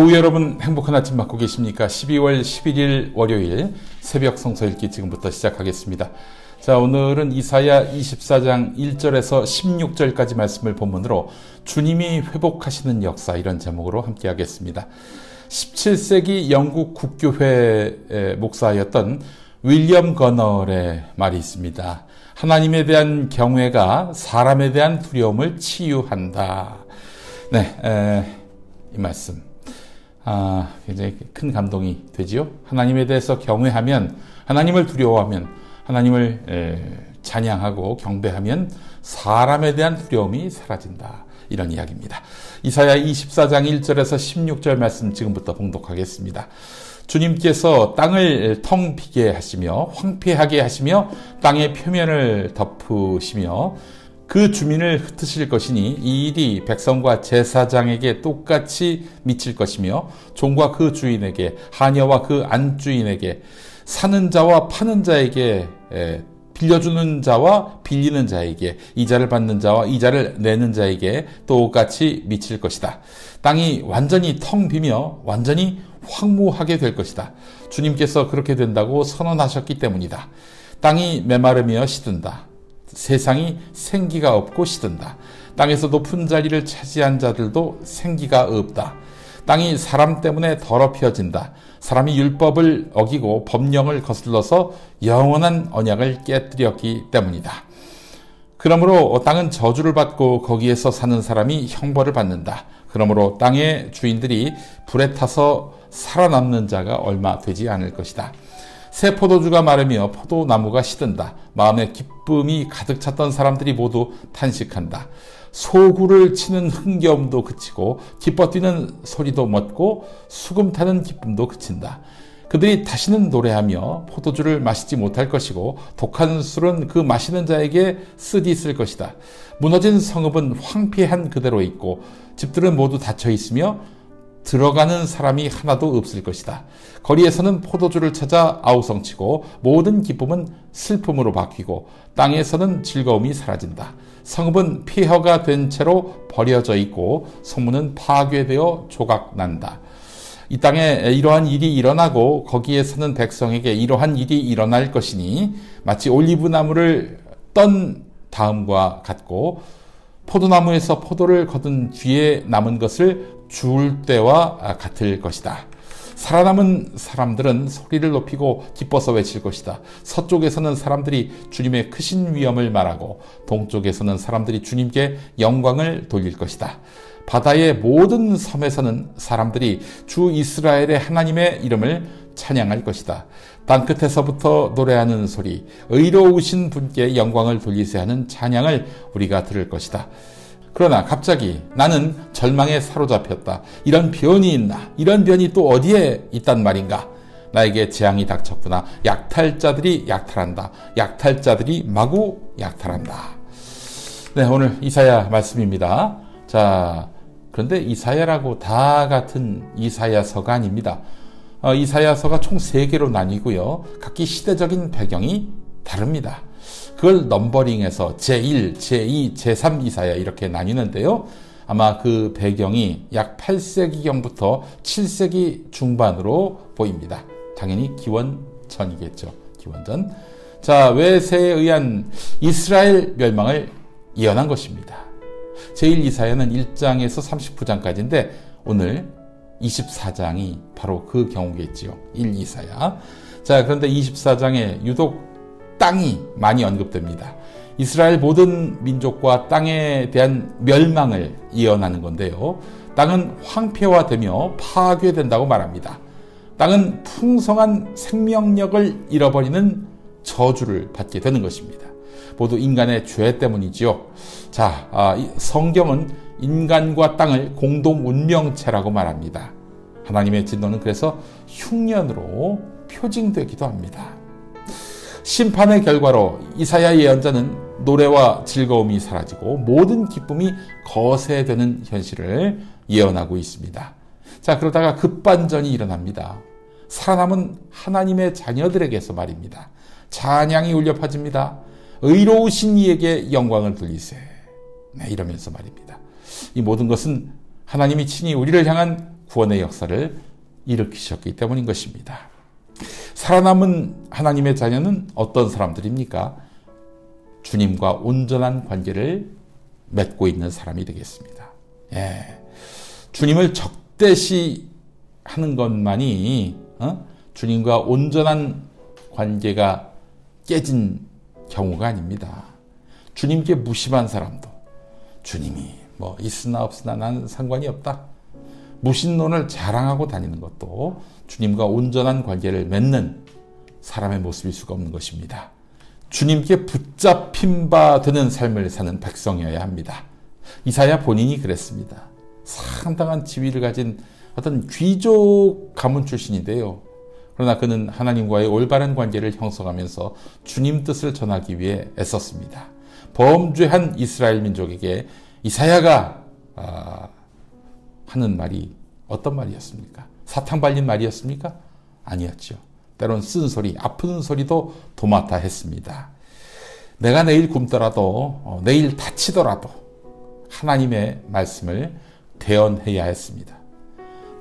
교우 여러분, 행복한 아침 맞고 계십니까? 12월 11일 월요일 새벽 성서 읽기 지금부터 시작하겠습니다. 자, 오늘은 이사야 24장 1절에서 16절까지 말씀을 본문으로 주님이 회복하시는 역사, 이런 제목으로 함께 하겠습니다. 17세기 영국 국교회 목사였던 윌리엄 거널의 말이 있습니다. 하나님에 대한 경외가 사람에 대한 두려움을 치유한다. 네, 이 말씀 굉장히 큰 감동이 되지요. 하나님에 대해서 경외하면, 하나님을 두려워하면, 하나님을 찬양하고 경배하면 사람에 대한 두려움이 사라진다, 이런 이야기입니다. 이사야 24장 1절에서 16절 말씀 지금부터 봉독하겠습니다. 주님께서 땅을 텅 비게 하시며 황폐하게 하시며 땅의 표면을 덮으시며 그 주민을 흩으실 것이니 이 일이 백성과 제사장에게 똑같이 미칠 것이며 종과 그 주인에게, 하녀와 그 안주인에게, 사는 자와 파는 자에게, 빌려주는 자와 빌리는 자에게, 이자를 받는 자와 이자를 내는 자에게 똑같이 미칠 것이다. 땅이 완전히 텅 비며 완전히 황무하게 될 것이다. 주님께서 그렇게 된다고 선언하셨기 때문이다. 땅이 메마르며 시든다. 세상이 생기가 없고 시든다. 땅에서 높은 자리를 차지한 자들도 생기가 없다. 땅이 사람 때문에 더럽혀진다. 사람이 율법을 어기고 법령을 거슬러서 영원한 언약을 깨뜨렸기 때문이다. 그러므로 땅은 저주를 받고 거기에서 사는 사람이 형벌을 받는다. 그러므로 땅의 주인들이 불에 타서 살아남는 자가 얼마 되지 않을 것이다. 새 포도주가 마르며 포도나무가 시든다. 마음에 기쁨이 가득 찼던 사람들이 모두 탄식한다. 소구를 치는 흥겨움도 그치고 기뻐 뛰는 소리도 멎고 수금 타는 기쁨도 그친다. 그들이 다시는 노래하며 포도주를 마시지 못할 것이고 독한 술은 그 마시는 자에게 쓰디 있을 것이다. 무너진 성읍은 황폐한 그대로 있고 집들은 모두 닫혀 있으며 들어가는 사람이 하나도 없을 것이다. 거리에서는 포도주를 찾아 아우성치고 모든 기쁨은 슬픔으로 바뀌고 땅에서는 즐거움이 사라진다. 성읍은 폐허가 된 채로 버려져 있고 성문은 파괴되어 조각난다. 이 땅에 이러한 일이 일어나고 거기에 사는 백성에게 이러한 일이 일어날 것이니 마치 올리브나무를 떤 다음과 같고 포도나무에서 포도를 거둔 뒤에 남은 것을 주울 때와 같을 것이다. 살아남은 사람들은 소리를 높이고 기뻐서 외칠 것이다. 서쪽에서는 사람들이 주님의 크신 위엄을 말하고 동쪽에서는 사람들이 주님께 영광을 돌릴 것이다. 바다의 모든 섬에서는 사람들이 주 이스라엘의 하나님의 이름을 찬양할 것이다. 땅끝에서부터 노래하는 소리, 의로우신 분께 영광을 돌리세 하는 찬양을 우리가 들을 것이다. 그러나 갑자기 나는 절망에 사로잡혔다. 이런 변이 있나? 이런 변이 또 어디에 있단 말인가? 나에게 재앙이 닥쳤구나. 약탈자들이 약탈한다. 약탈자들이 마구 약탈한다. 네, 오늘 이사야 말씀입니다. 자, 그런데 이사야라고 다 같은 이사야서가 아닙니다. 이사야서가 총 3개로 나뉘고요. 각기 시대적인 배경이 다릅니다. 그걸 넘버링해서 제1, 제2, 제3 이사야 이렇게 나뉘는데요. 아마 그 배경이 약 8세기경부터 7세기 중반으로 보입니다. 당연히 기원전이겠죠. 기원전. 자, 외세에 의한 이스라엘 멸망을 예언한 것입니다. 제1 이사야는 1장에서 39장까지인데 오늘 24장이 바로 그 경우겠지요. 1 이사야. 자, 그런데 24장에 유독 땅이 많이 언급됩니다. 이스라엘 모든 민족과 땅에 대한 멸망을 예언하는 건데요. 땅은 황폐화되며 파괴된다고 말합니다. 땅은 풍성한 생명력을 잃어버리는 저주를 받게 되는 것입니다. 모두 인간의 죄 때문이지요. 자, 성경은 인간과 땅을 공동 운명체라고 말합니다. 하나님의 진노는 그래서 흉년으로 표징되기도 합니다. 심판의 결과로 이사야 예언자는 노래와 즐거움이 사라지고 모든 기쁨이 거세되는 현실을 예언하고 있습니다. 자, 그러다가 급반전이 일어납니다. 살아남은 하나님의 자녀들에게서 말입니다. 찬양이 울려 퍼집니다. 의로우신 이에게 영광을 돌리세. 네, 이러면서 말입니다. 이 모든 것은 하나님이 친히 우리를 향한 구원의 역사를 일으키셨기 때문인 것입니다. 살아남은 하나님의 자녀는 어떤 사람들입니까? 주님과 온전한 관계를 맺고 있는 사람이 되겠습니다. 주님을 적대시 하는 것만이 주님과 온전한 관계가 깨진 경우가 아닙니다. 주님께 무심한 사람도 주님이 뭐 있으나 없으나 나는 상관이 없다. 무신론을 자랑하고 다니는 것도 주님과 온전한 관계를 맺는 사람의 모습일 수가 없는 것입니다. 주님께 붙잡힌 바 되는 삶을 사는 백성이어야 합니다. 이사야 본인이 그랬습니다. 상당한 지위를 가진 어떤 귀족 가문 출신인데요. 그러나 그는 하나님과의 올바른 관계를 형성하면서 주님 뜻을 전하기 위해 애썼습니다. 범죄한 이스라엘 민족에게 이사야가 하는 말이 어떤 말이었습니까? 사탕 발린 말이었습니까? 아니었죠. 때론 쓴소리, 아픈 소리도 도맡아 했습니다. 내가 내일 굶더라도 내일 다치더라도 하나님의 말씀을 대언해야 했습니다.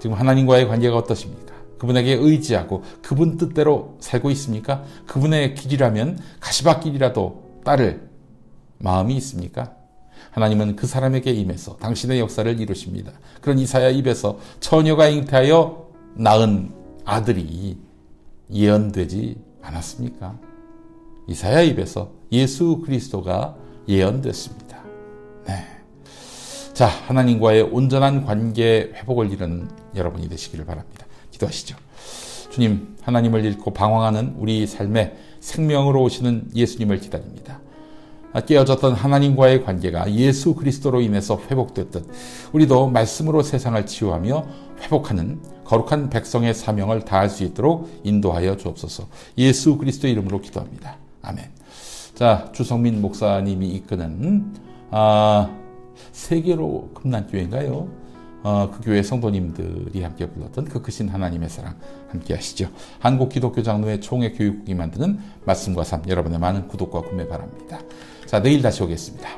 지금 하나님과의 관계가 어떠십니까? 그분에게 의지하고 그분 뜻대로 살고 있습니까? 그분의 길이라면 가시밭길이라도 따를 마음이 있습니까? 하나님은 그 사람에게 임해서 당신의 역사를 이루십니다. 그런 이사야 입에서 처녀가 잉태하여 낳은 아들이 예언되지 않았습니까? 이사야 입에서 예수 그리스도가 예언됐습니다. 네. 자, 하나님과의 온전한 관계 회복을 이루는 여러분이 되시기를 바랍니다. 기도하시죠. 주님, 하나님을 잃고 방황하는 우리 삶에 생명으로 오시는 예수님을 기다립니다. 깨어졌던 하나님과의 관계가 예수 그리스도로 인해서 회복됐듯 우리도 말씀으로 세상을 치유하며 회복하는 거룩한 백성의 사명을 다할 수 있도록 인도하여 주옵소서. 예수 그리스도 이름으로 기도합니다. 아멘. 자, 주성민 목사님이 이끄는 세계로 금난교회인가요? 그 교회 성도님들이 함께 불렀던 그 크신 하나님의 사랑 함께 하시죠. 한국기독교장로회 총회교육국이 만드는 말씀과 삶, 여러분의 많은 구독과 구매 바랍니다. 자, 내일 다시 오겠습니다.